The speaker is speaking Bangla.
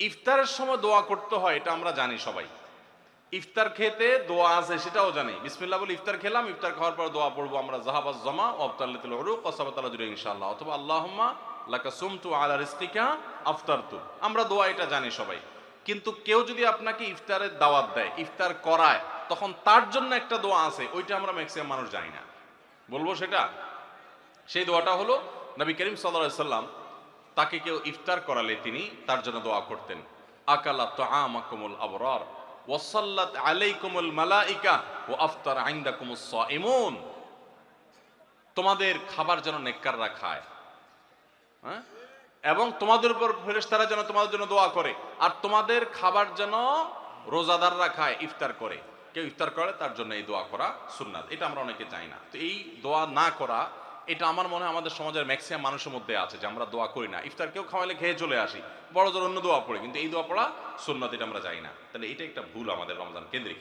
ইফতারের সময় দোয়া করতে হয় এটা আমরা জানি সবাই। ইফতার খেতে দোয়া আছে সেটাও জানি। বিসমিল্লাহ বলে ইফতার খেলাম, ইফতার খাওয়ার পর দোয়া পড়বো আমরা, জাহাবাজ জামা ওয়াবতাল্লাতুল উরুক ওয়া সাবাতাল আজরু ইনশাআল্লাহ, অথবা আল্লাহুম্মা লাকা সুমতু আলা রিজকিকা আফতারতু। আমরা দোয়া এটা জানি সবাই। কিন্তু কেউ যদি আপনাকে ইফতারের দাওয়াত দেয়, ইফতার করায়, তখন তার জন্য একটা দোয়া আছে, ওইটা আমরা ম্যাক্সিমাম মানুষ জানি না। বলবো সেটা? সেই দোয়াটা হলো নবী করিম সাল্লাল্লাহু আলাইহি সাল্লাম তাকে কেউ ইফতার করালে তিনি তার জন্য দোয়া করতেন। আকালা তুআমাকুমুল আবরার ওয়াসাল্লাত আলাইকুমুল মালাইকা ওয়া আফতার ইনদাকুমুস সাইমুন। তোমাদের খাবার যেন নেককাররা খায়, হ্যাঁ, এবং তোমাদের উপর ফেরেশতারা যেন তোমাদের জন্য দোয়া করে, আর তোমাদের খাবার যেন রোজাদাররা খায়, ইফতার করে। কেউ ইফতার করে তার জন্য এই দোয়া করা সুন্নাত। এটা আমরা অনেকে জানি না। তো এই দোয়া না করা, এটা আমার মনে হয় আমাদের সমাজের ম্যাক্সিমাম মানুষের মধ্যে আছে যে আমরা দোয়া করি না। ইফতার কেউ খাওয়াইলে খেয়ে চলে আসি, বড় জোর অন্য দোয়া পড়ে, কিন্তু এই দোয়া পড়া সুন্নাত এটা আমরা জানি না। তাহলে এটা একটা ভুল আমাদের রমজান কেন্দ্রিক।